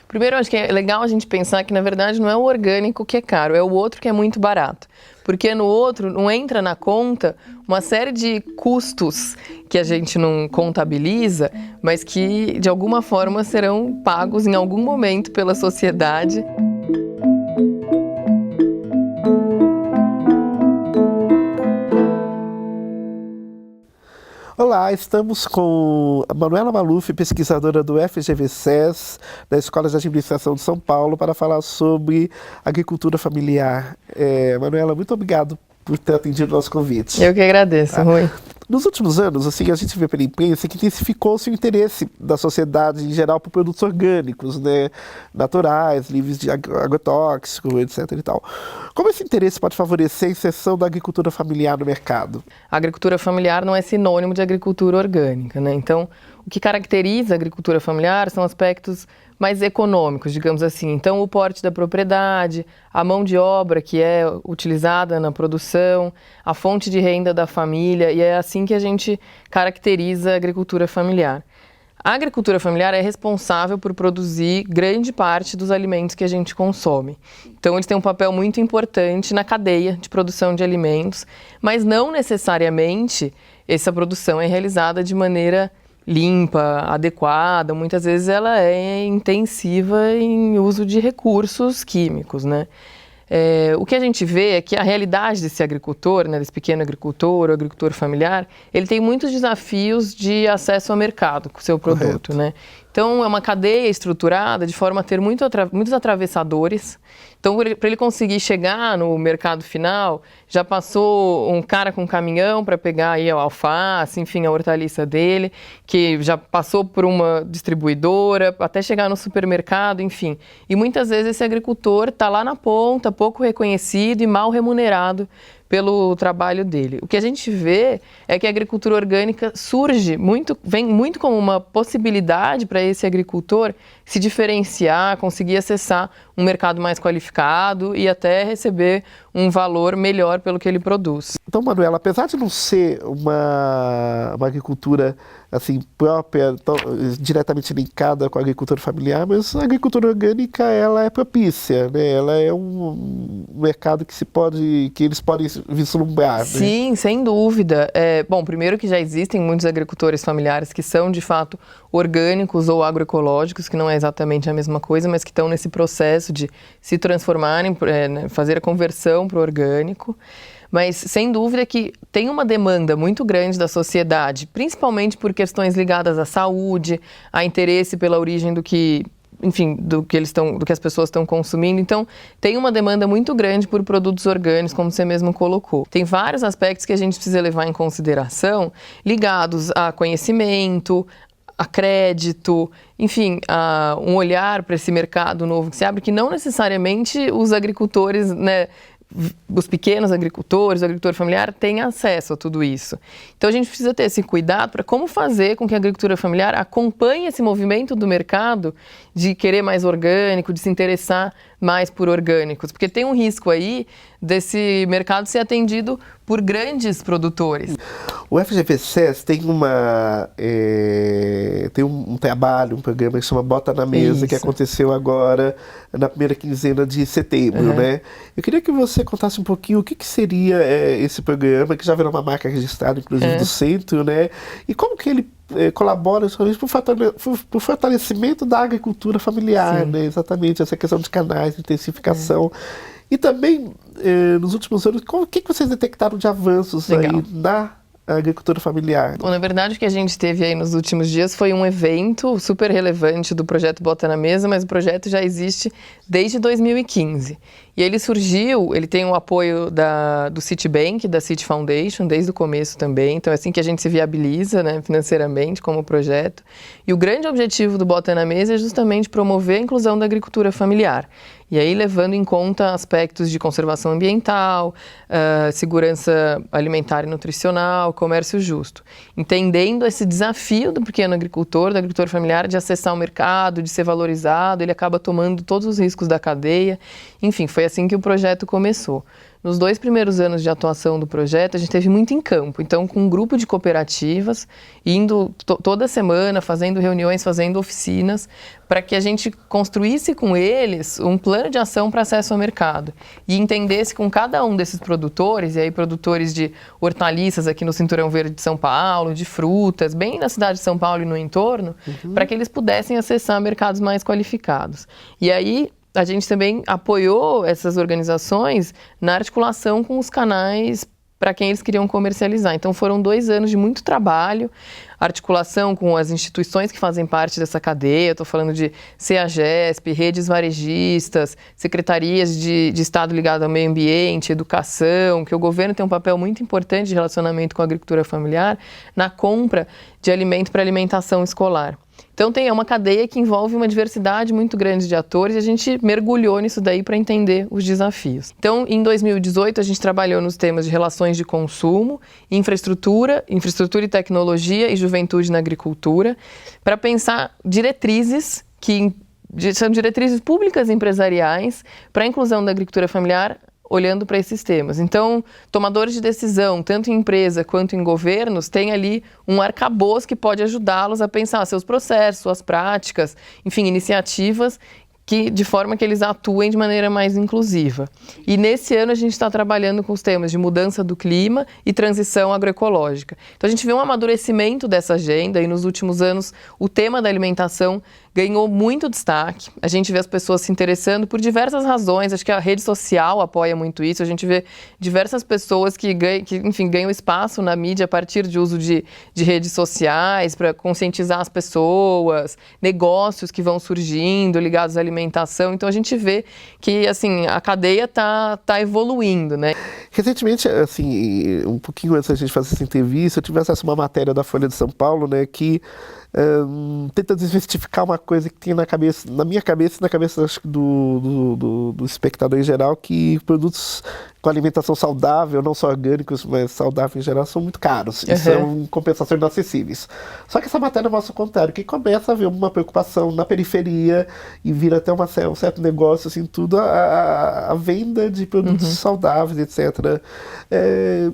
Primeiro, acho que é legal a gente pensar que, na verdade, não é o orgânico que é caro, é o outro que é muito barato. Porque no outro não entra na conta uma série de custos que a gente não contabiliza, mas que, de alguma forma, serão pagos em algum momento pela sociedade. Olá, estamos com a Manuela Maluf, pesquisadora do FGV-SES, da Escola de Administração de São Paulo, para falar sobre agricultura familiar. Manuela, muito obrigado por ter atendido o nosso convite. Eu que agradeço, Rui. Nos últimos anos, assim, a gente vê pela imprensa que intensificou-se o interesse da sociedade em geral por produtos orgânicos, né, naturais, livres de agrotóxico, etc. e tal. Como esse interesse pode favorecer a inserção da agricultura familiar no mercado? A agricultura familiar não é sinônimo de agricultura orgânica, né? Então, o que caracteriza a agricultura familiar são aspectos mais econômicos, digamos assim. Então, o porte da propriedade, a mão de obra que é utilizada na produção, a fonte de renda da família, e é assim que a gente caracteriza a agricultura familiar. A agricultura familiar é responsável por produzir grande parte dos alimentos que a gente consome. Então, eles têm um papel muito importante na cadeia de produção de alimentos, mas não necessariamente essa produção é realizada de maneira limpa, adequada. Muitas vezes ela é intensiva em uso de recursos químicos, né? O que a gente vê é que a realidade desse agricultor, né, desse pequeno agricultor, ou agricultor familiar, ele tem muitos desafios de acesso ao mercado com o seu produto, né? Então, é uma cadeia estruturada de forma a ter muitos atravessadores. Então, para ele conseguir chegar no mercado final, já passou um cara com um caminhão para pegar aí a alface, enfim, a hortaliça dele, que já passou por uma distribuidora, até chegar no supermercado, enfim. E muitas vezes esse agricultor está lá na ponta, pouco reconhecido e mal remunerado pelo trabalho dele. O que a gente vê é que a agricultura orgânica vem muito como uma possibilidade para esse agricultor se diferenciar, conseguir acessar um mercado mais qualificado e até receber um valor melhor pelo que ele produz. Então, Manuela, apesar de não ser uma agricultura assim, própria, diretamente linkada com a agricultura familiar, mas a agricultura orgânica ela é propícia, né? Ela é um mercado que eles podem vislumbrar. Sim, né? Sem dúvida. Bom, primeiro que já existem muitos agricultores familiares que são de fato orgânicos ou agroecológicos, que não é exatamente a mesma coisa, mas que estão nesse processo de se transformarem, né, fazer a conversão para o orgânico. Mas, sem dúvida que tem uma demanda muito grande da sociedade, principalmente por questões ligadas à saúde, a interesse pela origem do que as pessoas estão consumindo. Então, tem uma demanda muito grande por produtos orgânicos, como você mesmo colocou. Tem vários aspectos que a gente precisa levar em consideração, ligados a conhecimento, a crédito, enfim, a um olhar para esse mercado novo que se abre, que não necessariamente os agricultores, né, os pequenos agricultores, o agricultor familiar tem acesso a tudo isso. Então a gente precisa ter esse cuidado para como fazer com que a agricultura familiar acompanhe esse movimento do mercado de querer mais orgânico, de se interessar mais por orgânicos, porque tem um risco aí desse mercado ser atendido por grandes produtores. O FGV-SES tem um trabalho, um programa que se chama Bota na Mesa, isso, que aconteceu agora na primeira quinzena de setembro, né? Eu queria que você contasse um pouquinho o que seria esse programa, que já virou uma marca registrada, inclusive, do centro, né? E como que ele colabora para o fortalecimento da agricultura familiar, né? Exatamente, essa questão de canais de intensificação. E também, nos últimos anos, o que vocês detectaram de avanços aí na agricultura familiar? Bom, na verdade, o que a gente teve aí nos últimos dias foi um evento super relevante do projeto Bota na Mesa, mas o projeto já existe desde 2015. E ele tem o apoio do Citibank, da Citi Foundation, desde o começo também. Então é assim que a gente se viabiliza, né, financeiramente como projeto. E o grande objetivo do Bota na Mesa é justamente promover a inclusão da agricultura familiar. E aí levando em conta aspectos de conservação ambiental, segurança alimentar e nutricional, comércio justo. Entendendo esse desafio do pequeno agricultor, do agricultor familiar, de acessar o mercado, de ser valorizado, ele acaba tomando todos os riscos da cadeia. Enfim, foi assim que o projeto começou. nos 2 primeiros anos de atuação do projeto, a gente teve muito em campo. Então, com um grupo de cooperativas, indo toda semana, fazendo reuniões, fazendo oficinas, para que a gente construísse com eles um plano de ação para acesso ao mercado. E entendesse com cada um desses produtores, e aí produtores de hortaliças aqui no Cinturão Verde de São Paulo, de frutas, bem na cidade de São Paulo e no entorno, para que eles pudessem acessar mercados mais qualificados. E aí, a gente também apoiou essas organizações na articulação com os canais para quem eles queriam comercializar. Então foram 2 anos de muito trabalho, articulação com as instituições que fazem parte dessa cadeia, estou falando de CEAGESP, redes varejistas, secretarias de Estado ligado ao meio ambiente, educação, que o governo tem um papel muito importante de relacionamento com a agricultura familiar na compra de alimento para alimentação escolar. Então é uma cadeia que envolve uma diversidade muito grande de atores e a gente mergulhou nisso daí para entender os desafios. Então, em 2018, a gente trabalhou nos temas de relações de consumo, infraestrutura e tecnologia e juventude na agricultura, para pensar diretrizes que são diretrizes públicas e empresariais para a inclusão da agricultura familiar, olhando para esses temas. Então, tomadores de decisão, tanto em empresa quanto em governos, têm ali um arcabouço que pode ajudá-los a pensar seus processos, suas práticas, enfim, iniciativas de forma que eles atuem de maneira mais inclusiva. E nesse ano a gente está trabalhando com os temas de mudança do clima e transição agroecológica. Então a gente vê um amadurecimento dessa agenda e nos últimos anos o tema da alimentação ganhou muito destaque. A gente vê as pessoas se interessando por diversas razões. Acho que a rede social apoia muito isso. A gente vê diversas pessoas que ganham espaço na mídia a partir de uso de redes sociais para conscientizar as pessoas, negócios que vão surgindo ligados à alimentação. Então a gente vê que assim, a cadeia está evoluindo, né? Recentemente, assim, um pouquinho antes da gente fazer essa entrevista, eu tive acesso a uma matéria da Folha de São Paulo, né, que tenta desmistificar uma coisa que tem na minha cabeça e na cabeça, acho que do espectador em geral, que produtos com alimentação saudável, não só orgânicos, mas saudável em geral, são muito caros e são compensações inacessíveis. Só que essa matéria mostra o contrário, que começa a haver uma preocupação na periferia e vira até um certo negócio, assim, tudo a venda de produtos saudáveis, etc.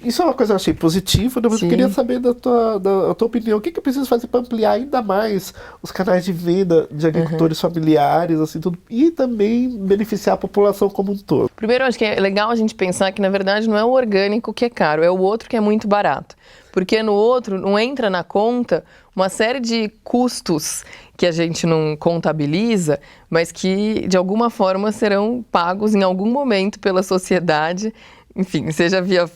Isso é uma coisa que eu achei positiva, mas eu queria saber da tua opinião. O que eu preciso fazer para ampliar ainda mais os canais de venda de agricultores familiares, assim, tudo, e também beneficiar a população como um todo? Primeiro, acho que é legal a gente pensar que, na verdade, não é o orgânico que é caro, é o outro que é muito barato. Porque no outro não entra na conta uma série de custos que a gente não contabiliza, mas que, de alguma forma, serão pagos em algum momento pela sociedade, enfim, seja via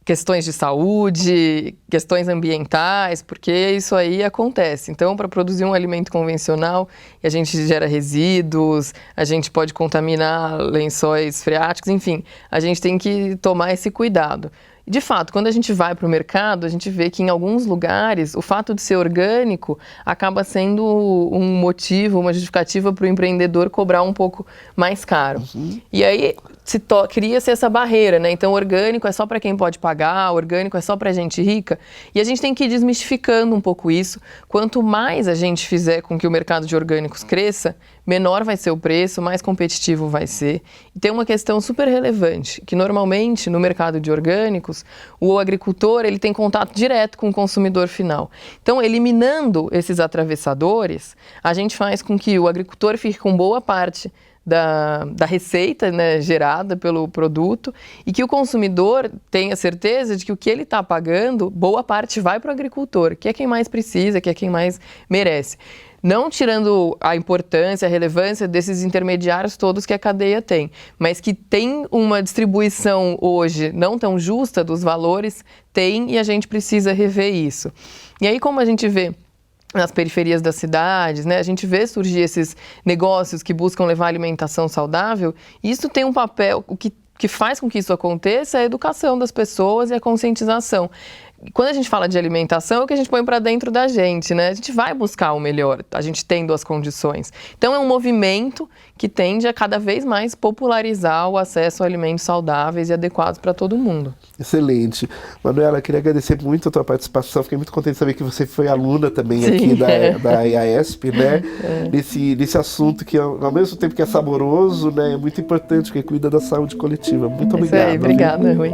questões de saúde, questões ambientais, porque isso aí acontece. Então, para produzir um alimento convencional, a gente gera resíduos, a gente pode contaminar lençóis freáticos, enfim, a gente tem que tomar esse cuidado. De fato, quando a gente vai para o mercado, a gente vê que em alguns lugares o fato de ser orgânico acaba sendo um motivo, uma justificativa para o empreendedor cobrar um pouco mais caro. E aí cria-se essa barreira, né? Então, orgânico é só para quem pode pagar, orgânico é só para gente rica. E a gente tem que ir desmistificando um pouco isso. Quanto mais a gente fizer com que o mercado de orgânicos cresça, menor vai ser o preço, mais competitivo vai ser. E tem uma questão super relevante, que normalmente no mercado de orgânicos, o agricultor ele tem contato direto com o consumidor final. Então, eliminando esses atravessadores, a gente faz com que o agricultor fique com boa parte da receita, né, gerada pelo produto, e que o consumidor tenha certeza de que o que ele está pagando, boa parte vai para o agricultor, que é quem mais precisa, que é quem mais merece. Não tirando a importância, a relevância desses intermediários todos que a cadeia tem, mas que tem uma distribuição hoje não tão justa dos valores, tem, e a gente precisa rever isso. E aí, como a gente vê nas periferias das cidades, né, a gente vê surgir esses negócios que buscam levar alimentação saudável, e isso tem um papel, o que faz com que isso aconteça é a educação das pessoas e a conscientização. quando a gente fala de alimentação, é o que a gente põe para dentro da gente, né? A gente vai buscar o melhor, a gente tendo as condições. Então é um movimento que tende a cada vez mais popularizar o acesso a alimentos saudáveis e adequados para todo mundo. Excelente. Manuela, queria agradecer muito a tua participação. Fiquei muito contente de saber que você foi aluna também Sim, aqui da IASP, né? Nesse assunto que, ao mesmo tempo que é saboroso, né, é muito importante, porque cuida da saúde coletiva. Muito obrigado. Isso aí, obrigada, Rui.